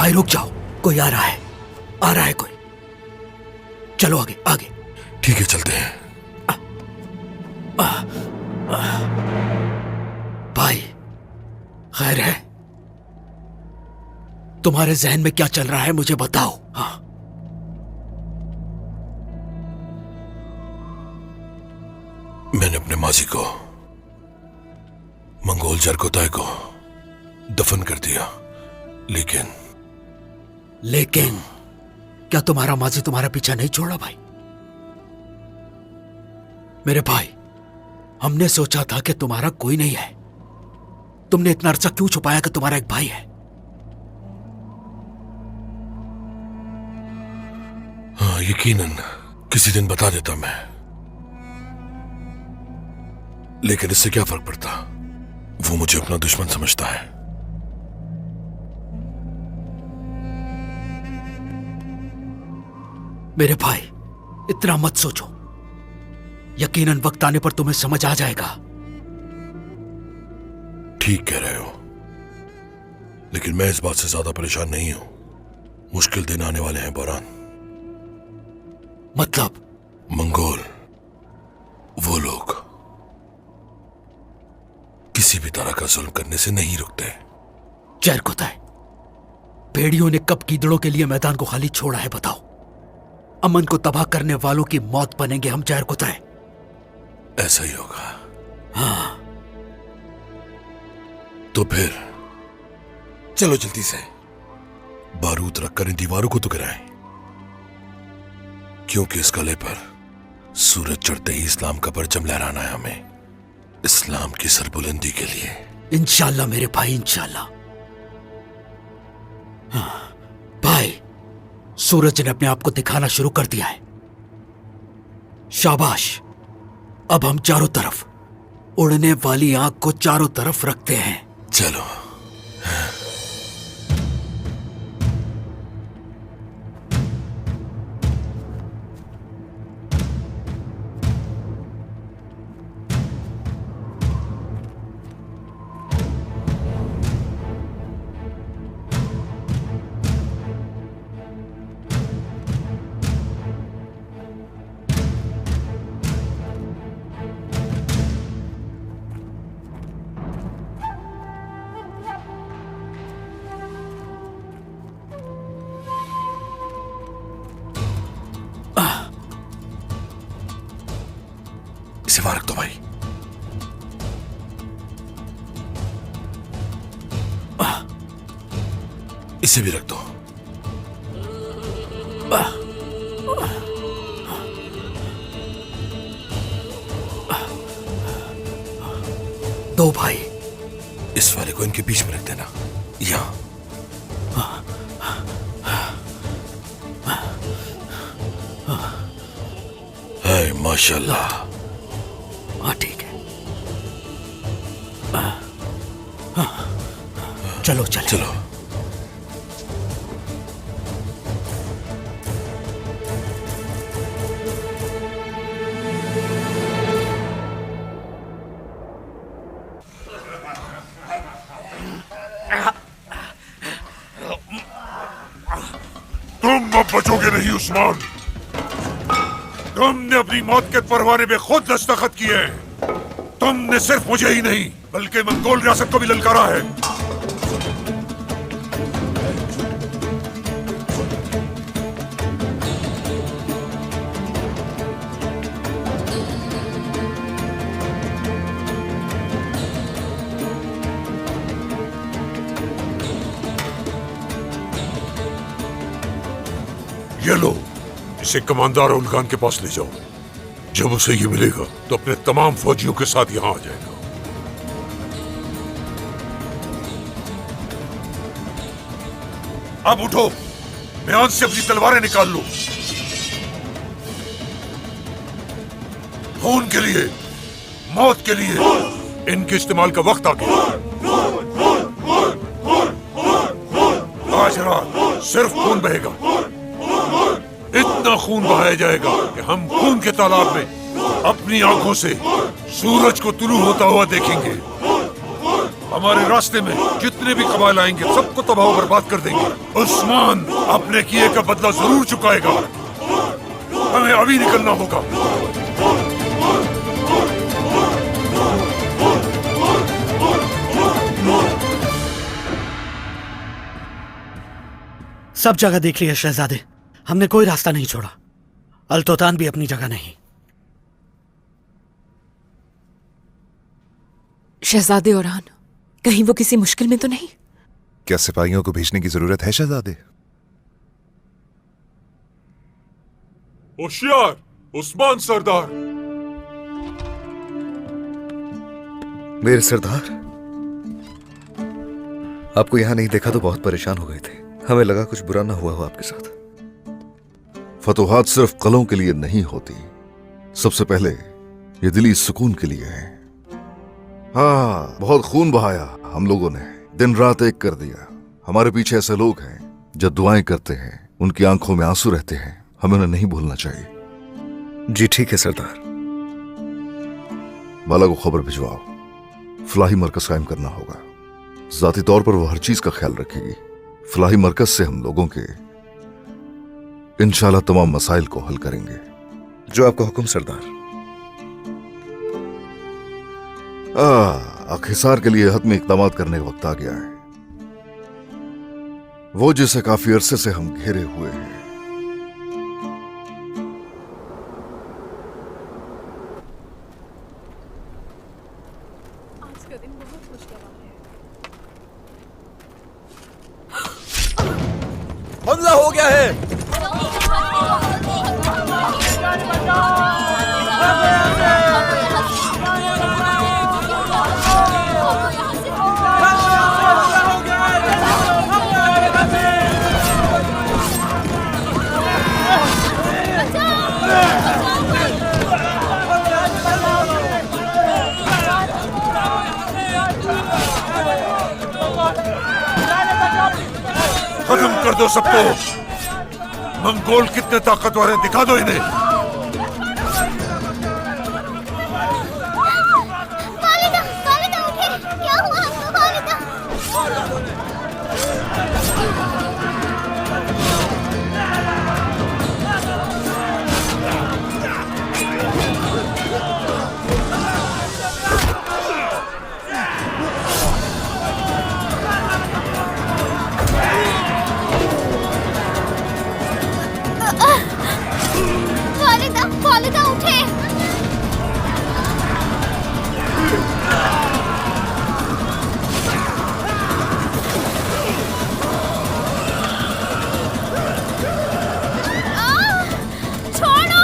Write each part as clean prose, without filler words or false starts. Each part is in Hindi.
भाई रुक जाओ, कोई आ रहा है, आ रहा है कोई। चलो आगे आगे। ठीक है चलते हैं। भाई खैर है? तुम्हारे जहन में क्या चल रहा है मुझे बताओ। हाँ, मैंने अपने माजी को, मंगोल जरकोताय को दफन कर दिया, लेकिन क्या तुम्हारा माजी तुम्हारा पीछा नहीं छोड़ा भाई? मेरे भाई, हमने सोचा था कि तुम्हारा कोई नहीं है। तुमने इतना अरसा क्यों छुपाया कि तुम्हारा एक भाई है? हाँ यकीनन किसी दिन बता देता मैं, लेकिन इससे क्या फर्क पड़ता, वो मुझे अपना दुश्मन समझता है। मेरे भाई इतना मत सोचो, यकीनन वक्त आने पर तुम्हें समझ आ जाएगा। ठीक कह रहे हो, लेकिन मैं इस बात से ज्यादा परेशान नहीं हूं। मुश्किल दिन आने वाले हैं बोरान। मतलब? मंगोल, वो लोग किसी भी तरह का जुल्म करने से नहीं रुकते। जरकोताय, भेड़ियों ने कब गीदड़ों के लिए मैदान को खाली छोड़ा है बताओ? अमन को तबाह करने वालों की मौत बनेंगे हम जरकोताय। ऐसा ही होगा। हाँ तो फिर चलो जल्दी से बारूद रखकर इन दीवारों को तो गिराएं, क्योंकि इस गले पर सूरज चढ़ते ही इस्लाम का परचम लहराना है हमें, इस्लाम की सरबुलंदी के लिए। इंशाल्लाह मेरे भाई, इंशाल्लाह। हाँ, भाई सूरज ने अपने आप को दिखाना शुरू कर दिया है। शाबाश, अब हम चारों तरफ उड़ने वाली आंख को चारों तरफ रखते हैं। चलो। इसे वहां रख दो भाई। इसे भी रख दो। दो भाई। इस वाले को इनके बीच में रख देना, यहां। है माशाल्लाह। हाँ ठीक है, चलो चलो चलो। तुम अब बचोगे नहीं उस्मान। तुमने अपनी मौत के परवाने में खुद दस्तखत किए हैं। तुमने सिर्फ मुझे ही नहीं बल्कि मंगोल रियासत को भी ललकारा है। ये लो, इसे कमांडर उल्गान के पास ले जाओ। जब उसे ये मिलेगा तो अपने तमाम फौजियों के साथ यहां आ जाएगा। अब उठो, म्यान से अपनी तलवारें निकाल लो। खून के लिए, मौत के लिए इनके इस्तेमाल का वक्त आ गया। आज रात सिर्फ खून बहेगा, इतना खून बहाया जाएगा कि हम खून के तालाब में अपनी आंखों से सूरज को तुलू होता हुआ देखेंगे। हमारे रास्ते में जितने भी कबाइल आएंगे सबको तबाह बर्बाद कर देंगे। उस्मान अपने किए का बदला जरूर चुकाएगा। हमें अभी निकलना होगा। सब जगह देख लिया शहजादे, हमने कोई रास्ता नहीं छोड़ा। अल्तोतान भी अपनी जगह नहीं। शहजादे ओरान, कहीं वो किसी मुश्किल में तो नहीं? क्या सिपाहियों को भेजने की जरूरत है शहजादे? होशियार उस्मान सरदार। मेरे सरदार, आपको यहां नहीं देखा तो बहुत परेशान हो गए थे। हमें लगा कुछ बुरा ना हुआ हो आपके साथ। फतुहात सिर्फ कलों के लिए नहीं होती, सबसे पहले ये दिली सुकून के लिए है। हाँ, बहुत खून बहाया हम लोगों ने, दिन रात एक कर दिया। हमारे पीछे ऐसे लोग हैं जो दुआएं करते हैं, उनकी आंखों में आंसू रहते हैं। हमें उन्हें नहीं भूलना चाहिए। जी ठीक है सरदार। माला को खबर भिजवाओ, फलाही मरकज कायम करना होगा। जाती तौर पर वो हर चीज का ख्याल रखेगी। फलाही मरकज से हम लोगों के इंशाल्लाह तमाम मसाइल को हल करेंगे। जो आपका हुक्म सरदार। हिसार के लिए हतमी इकदाम करने का वक्त आ गया है। वो जिसे काफी अरसे से हम घेरे हुए हैं। आज का दिन बहुत खुशगवार है। हमला हो गया है। खत्म कर दो सबको। मंगोल कितने ताकतवर हैं, दिखा दो इन्हें। वालिदा, वालिदा उठे। क्या हुआ आपको वालिदा? वालिदा, वालिदा उठे। छोड़ो।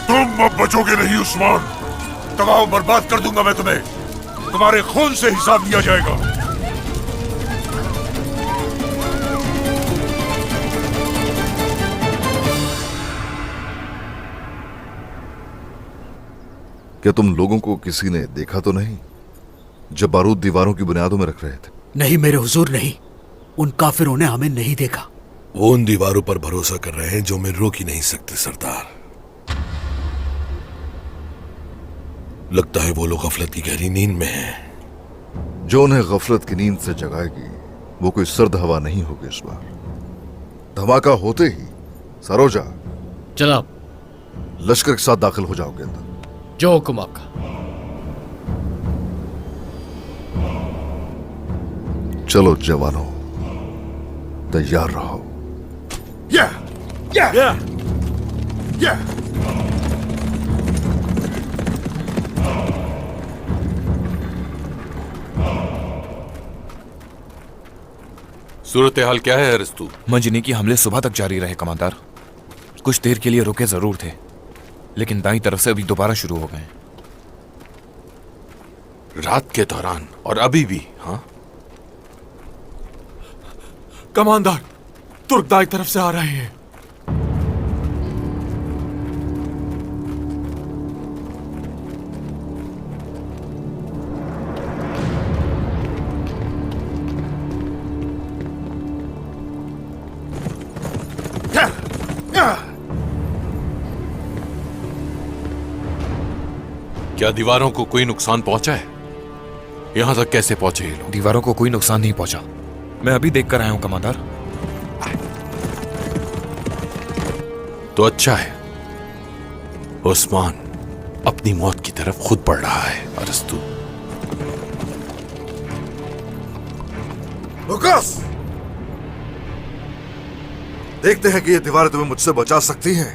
तुम अब बचोगे नहीं उस्मान। तबाह बर्बाद कर दूंगा मैं तुम्हें। तुम्हारे खून से हिसाब लिया जाएगा। क्या तुम लोगों को किसी ने देखा तो नहीं जब बारूद दीवारों की बुनियादों में रख रहे थे? नहीं मेरे हुजूर, नहीं। उन काफिरों ने हमें नहीं देखा। वो उन दीवारों पर भरोसा कर रहे हैं जो मैं रोक ही नहीं सकते सरदार। लगता है वो लोग गफलत की गहरी नींद में हैं। जो उन्हें गफलत की नींद से जगाएगी वो कोई सर्द हवा नहीं होगी इस बार। धमाका होते ही सरोजा जनाब, लश्कर के साथ दाखिल हो जाओगे अंदर। जो हुक्म आपका। चलो जवानों, तैयार रहो। सूरत हाल क्या है अरस्तु? मंजनी की हमले सुबह तक जारी रहे कमांडर। कुछ देर के लिए रुके जरूर थे, लेकिन दाईं तरफ से अभी दोबारा शुरू हो गए। रात के दौरान और अभी भी? हाँ कमांडर, तुर्क दाई तरफ से आ रहे हैं। क्या दीवारों को कोई नुकसान पहुंचा है? यहां तक कैसे पहुंचे ये लोग? दीवारों को कोई नुकसान नहीं पहुंचा। मैं अभी देख कर आया हूं कमांडर। तो अच्छा है। उस्मान अपनी मौत की तरफ खुद बढ़ रहा है। अरस्तु, लुकास, देखते हैं कि ये दीवारें तुम्हें मुझसे बचा सकती हैं।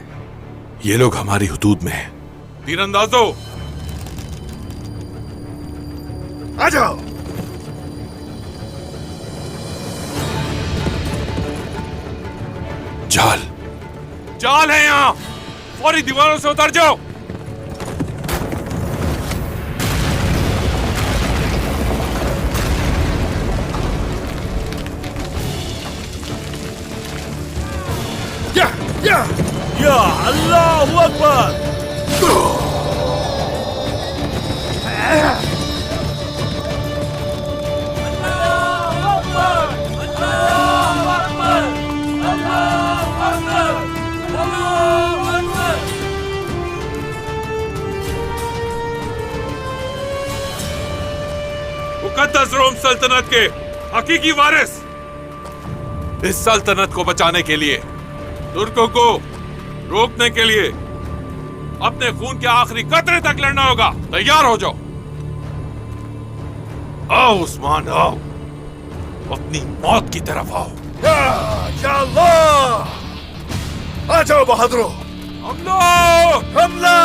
ये लोग हमारी हुदूद में हैं। तीरंदाजो, आ जाओ। जाल जाल है यहां। फौरी दीवारों से उतर जाओ। या अल्लाहू अकबर। मुकद्दस रोम सल्तनत के हकीकी वारिस, इस सल्तनत को बचाने के लिए, तुर्कों को रोकने के लिए अपने खून के आखिरी कतरे तक लड़ना होगा। तैयार हो जाओ। आओ उस्मान, आओ, अपनी मौत की तरफ आओ। या अल्लाह! आ जाओ बहादुरों, हमला! हमला!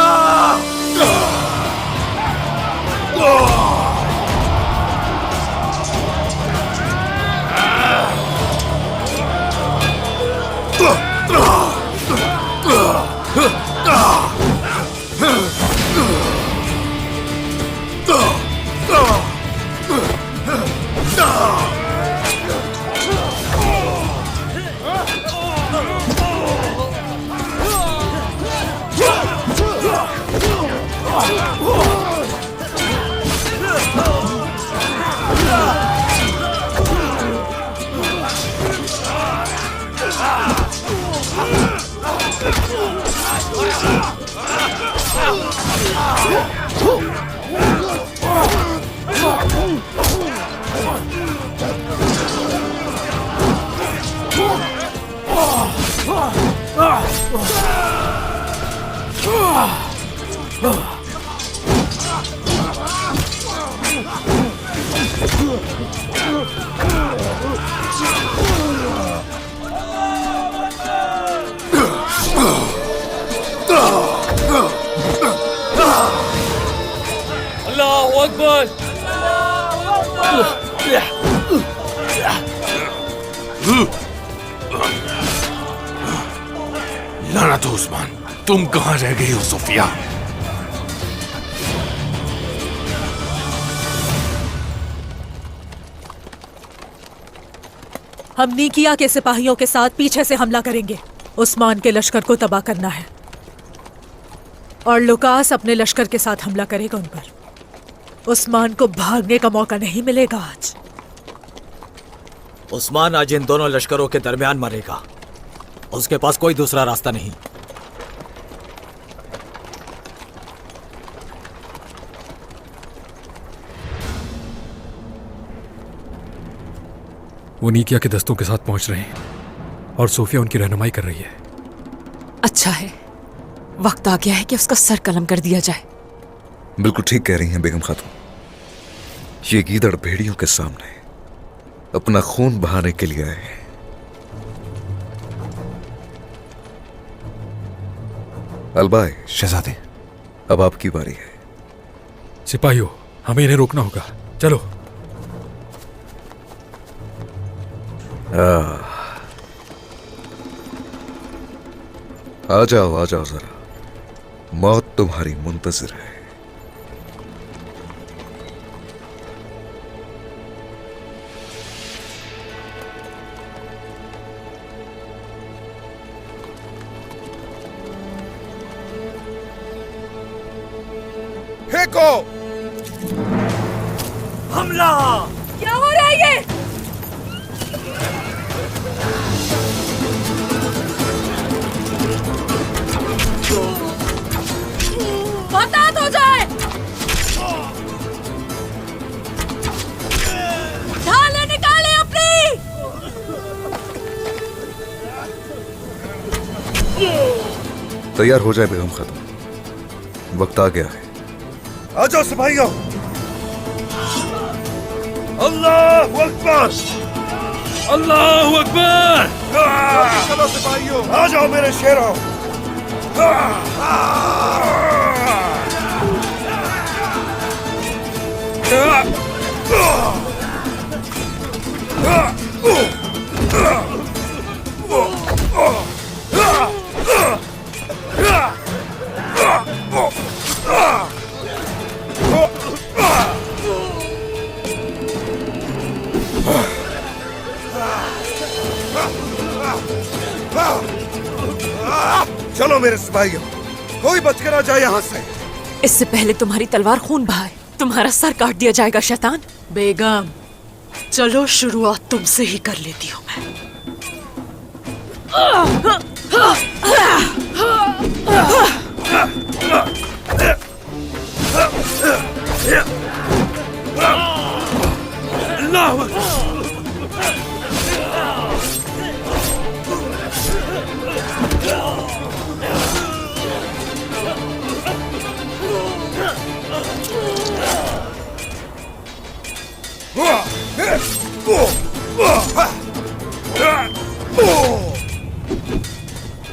अल्लाहू अकबर। लानत हो उस्मान, तुम कहां रह गई हो सोफिया? हम नीकिया के सिपाहियों के साथ पीछे से हमला करेंगे। उस्मान के लश्कर को तबाह करना है और लुकास अपने लश्कर के साथ हमला करेगा उन पर। उस्मान को भागने का मौका नहीं मिलेगा आज। उस्मान आज इन दोनों लश्करों के दरमियान मरेगा। उसके पास कोई दूसरा रास्ता नहीं। वो नीकिया के दस्तों के साथ पहुंच रहे हैं और सोफिया उनकी रहनुमाई कर रही है। अच्छा है, वक्त आ गया है कि उसका सर कलम कर दिया जाए। बिल्कुल ठीक कह रही हैं बेगम खातून। ये गीदड़ भेड़ियों के सामने अपना खून बहाने के लिए आए हैं। अलबाय शहजादे, अब आपकी बारी है। सिपाहियों, हमें इन्हें रोकना होगा। चलो। आ जाओ जरा, मौत तुम्हारी मुंतजिर है। फेंको! हमला! क्या हो रहा है ये? बता हो जाए। तैयार हो जाए बेगम खातून, वक्त आ गया है। आ जाओ सिपाहियों। अल्लाह अकबर, अल्लाह अकबर। चलो सिपाहियों, आ जाओ मेरे शेरों। चलो मेरे सिपाहियों, कोई बचकर आ जाए यहाँ से। इससे पहले तुम्हारी तलवार खून बहाए तुम्हारा सर काट दिया जाएगा शैतान। बेगम चलो शुरुआत तुमसे ही कर लेती हूँ मैं।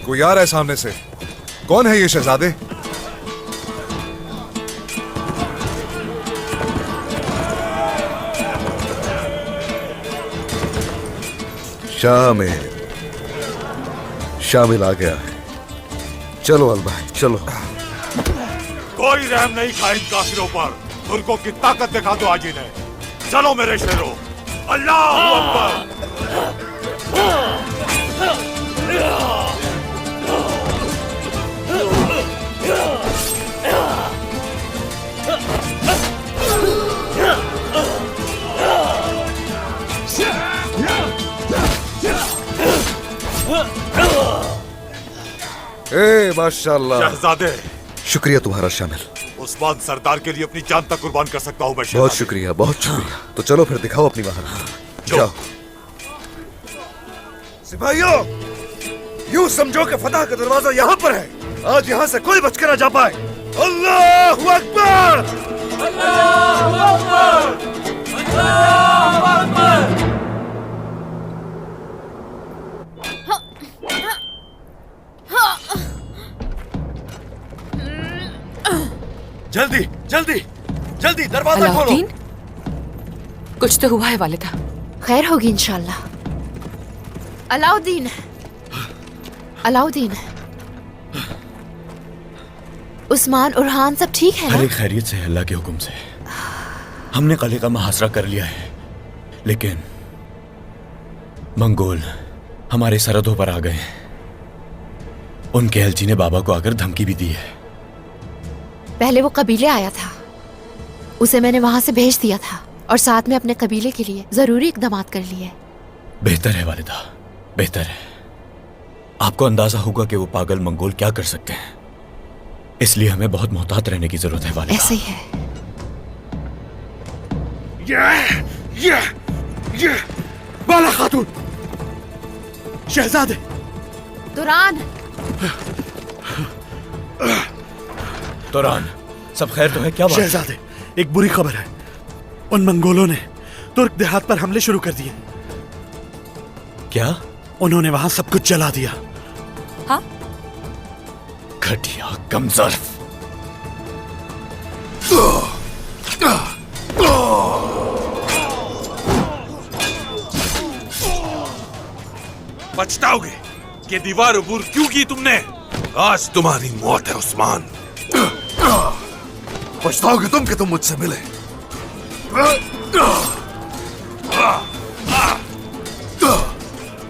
कोई आ रहा है सामने से। कौन है ये शहजादे? शामिल आ गया है। चलो अल भाई चलो। कोई रहम नहीं खा इन काफिरों पर। तुर्कों की ताकत दिखा दो आज इन्हें। चलो मेरे शेरों, अल्लाह अकबर। ए माशाल्लाह। शहजादे, शुक्रिया तुम्हारा शामिल। उस्मान सरदार के लिए अपनी जान तक कुर्बान कर सकता हूँ मैं। बहुत शुक्रिया, बहुत शुक्रिया। तो चलो फिर दिखाओ अपनी महारत। जाओ। सिपाहियों, यूं समझो कि फतह का दरवाजा यहाँ पर है। आज यहाँ से कोई बचकर न जा पाए। अल्लाह अकबर, अल्लाह अकबर, अल्लाह अकबर। जल्दी जल्दी जल्दी दरवाजा खोलो। अलाउद्दीन, कुछ तो हुआ है वालिदा। खैर होगी इंशाल्लाह। अलाउद्दीन, अलाउद्दीन, उस्मान उरहान सब ठीक है ना? खैरियत से, अल्लाह के हुक्म से। हमने किले का मुहासरा कर लिया है, लेकिन मंगोल हमारे सरहदों पर आ गए हैं। उनके एलची ने बाबा को आकर धमकी भी दी है। पहले वो कबीले आया था, उसे मैंने वहां से भेज दिया था और साथ में अपने कबीले के लिए जरूरी इकदामात कर लिए। बेहतर है वालिदा, बेहतर है। आपको अंदाजा होगा कि वो पागल मंगोल क्या कर सकते हैं, इसलिए हमें बहुत मोहतात रहने की जरूरत है वालिदा। ऐसे ही है। ये बाला खातून, शहजादे। तुरान, तुरान, सब खैर तो है? क्या बात? शहजादे, एक बुरी खबर है। उन मंगोलों ने तुर्क देहात पर हमले शुरू कर दिए। क्या? उन्होंने वहां सब कुछ जला दिया। हाँ? घटिया, कमजोर। पछताओगे कि दीवार अबूर क्यों की तुमने। आज तुम्हारी मौत है उस्मान। पछताओगे तुम कि तुम मुझसे मिले।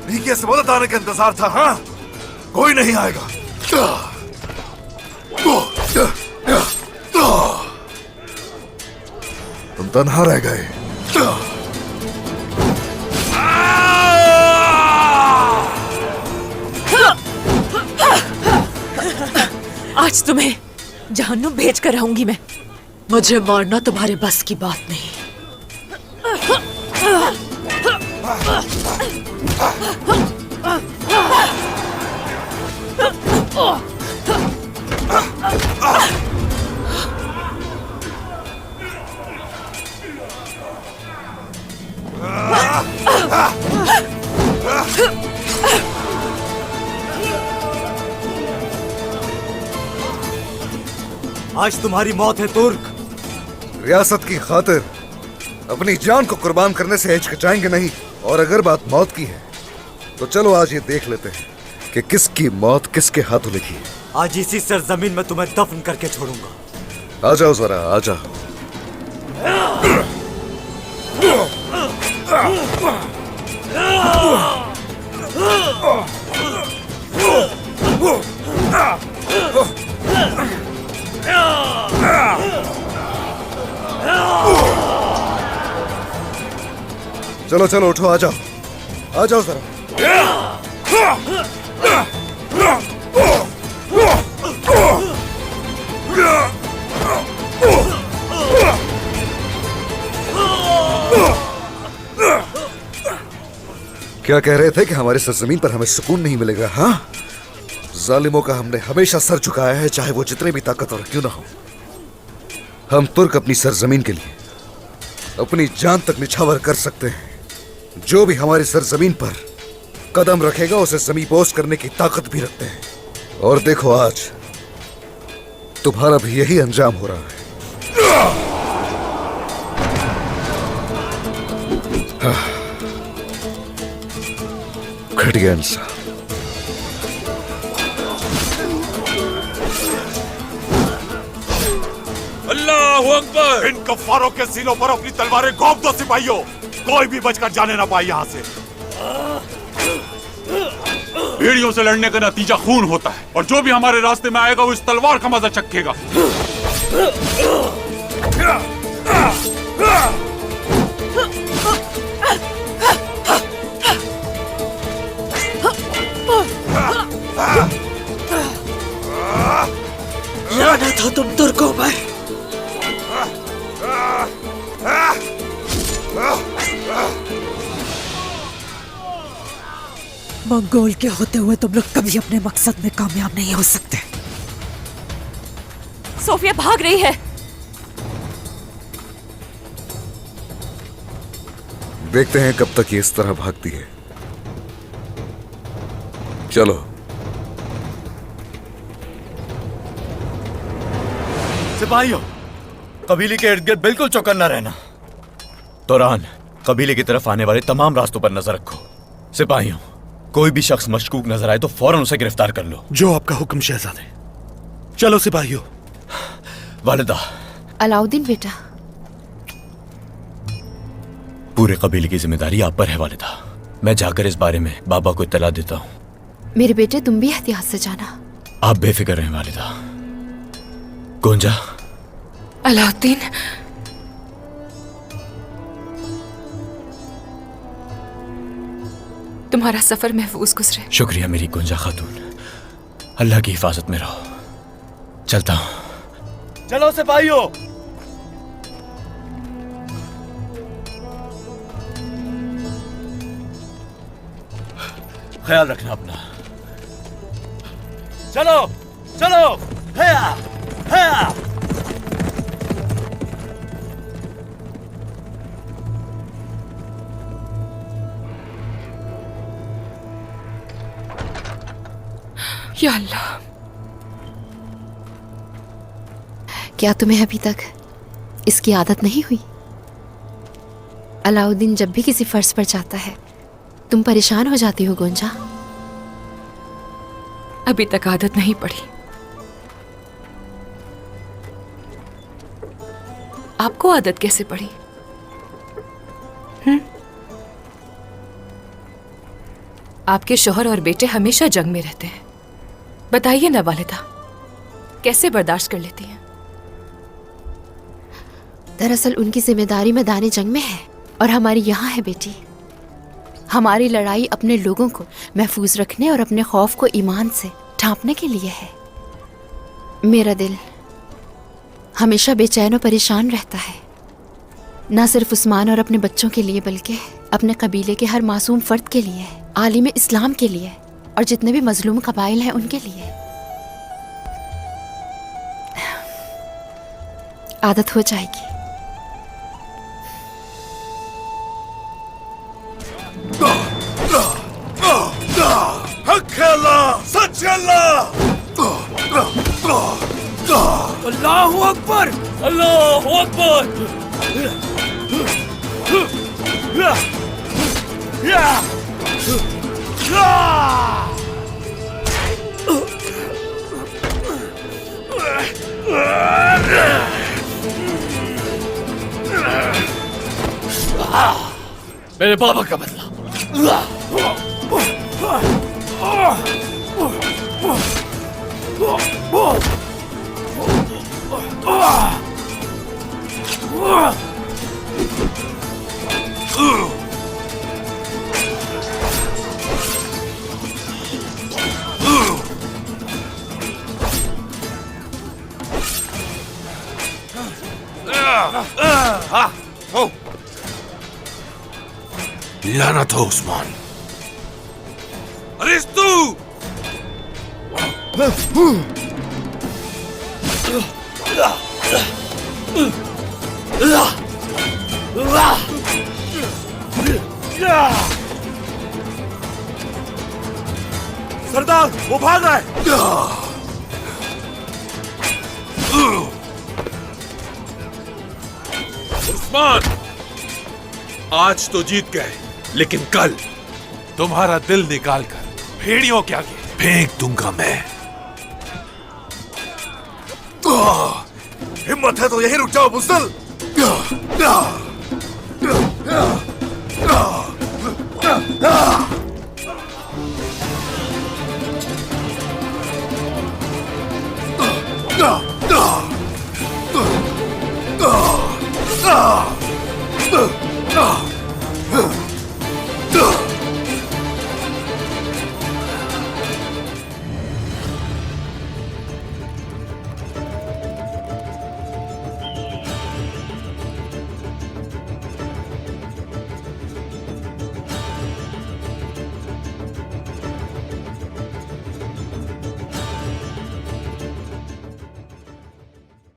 नीचे से मदद आने का इंतजार था। हाँ, कोई नहीं आएगा। तुम तन्हा रह गए। आज तुम्हें जहन्नुम भेज कर रहूंगी मैं। मुझे मारना तुम्हारे बस की बात नहीं। आज तुम्हारी मौत है तुर्क। रियासत की खातिर अपनी जान को कुर्बान करने से हिचकिचाएंगे नहीं। और अगर बात मौत की है तो चलो आज ये देख लेते हैं कि किसकी मौत किसके हाथों लिखी है। आज इसी सरजमीन में तुम्हें दफन करके छोड़ूंगा। आ जाओ जरा, आ जाओ। चलो चलो उठो, आ जाओ, आ जाओ जरा। क्या कह रहे थे कि हमारे सरजमीन पर हमें सुकून नहीं मिलेगा? हाँ, जालिमों का हमने हमेशा सर झुकाया है, चाहे वो जितने भी ताकतवर क्यों ना हो। हम तुर्क अपनी सरजमीन के लिए अपनी जान तक निछावर कर सकते हैं। जो भी हमारी सरजमीन पर कदम रखेगा उसे ज़मींपोश करने की ताकत भी रखते हैं। और देखो आज तुम्हारा भी यही अंजाम हो रहा है। घटिया इंसान। अल्लाहू अकबर। इन कफ्फारों के सीनों पर अपनी तलवारें घोंप दो सिपाहियों, कोई भी बचकर जाने ना पाए यहाँ से। भेड़ियों से लड़ने का नतीजा खून होता है और जो भी हमारे रास्ते में आएगा वो इस तलवार का मजा चखेगा। लानत हो तुम तुर्कों पर। मंगोल के होते हुए तुम लोग कभी अपने मकसद में कामयाब नहीं हो सकते। सोफिया भाग रही है। देखते हैं कब तक ये इस तरह भागती है। चलो। सिपाहियों, कबीले के इर्द गिर्द बिल्कुल चौकन्ना रहना। तोरान, कबीले की तरफ आने वाले तमाम रास्तों पर नजर रखो। सिपाहियों, कोई भी शख्स मशकूक नजर आए तो फौरन उसे गिरफ्तार कर लो। जो आपका हुक्म शहजादे। चलो सिपाहियों। वालिदा। अलाउद्दीन बेटा, पूरे कबीले की जिम्मेदारी आप पर है वालिदा। मैं जाकर इस बारे में बाबा को इत्तला देता हूँ। मेरे बेटे तुम भी एहतियात से जाना। आप बेफिक्र रहें वालिदा। गोंजा। अलाउद्दीन, तुम्हारा सफर महफूज गुजरे। शुक्रिया मेरी गुंजा खातून। अल्लाह की हिफाजत में रहो। चलता हूं। चलो सिपाहियों। ख्याल रखना अपना। चलो चलो। हया हया। या अल्लाह, क्या तुम्हें अभी तक इसकी आदत नहीं हुई? अलाउद्दीन जब भी किसी फर्ज पर जाता है तुम परेशान हो जाती हो गोंजा। अभी तक आदत नहीं पड़ी। आपको आदत कैसे पड़ी? आपके शौहर और बेटे हमेशा जंग में रहते हैं। बताइए ना वालिदा, कैसे बर्दाश्त कर लेती हैं? दरअसल उनकी जिम्मेदारी मैदानी जंग में है और हमारी यहाँ है बेटी। हमारी लड़ाई अपने लोगों को महफूज रखने और अपने खौफ को ईमान से ढांपने के लिए है। मेरा दिल हमेशा बेचैन और परेशान रहता है, ना सिर्फ उस्मान और अपने बच्चों के लिए बल्कि अपने कबीले के हर मासूम फर्द के लिए, आलिम इस्लाम के लिए और जितने भी मजलूम कबाइल हैं उनके लिए। आदत हो जाएगी। हक है अल्लाह, सच है अल्लाह। अल्लाहू अकबर! अल्लाह अकबर! मेरे बाबा का बदला। लानत हो उस्मान। अरिस्तु! सरदार, वो भाग रहा है। उस्मान, आज तो जीत गए, लेकिन कल तुम्हारा दिल निकालकर भेड़ियों के आगे फेंक दूंगा मैं। हिम्मत है तो यहीं रुक जाओ बुज़दिल।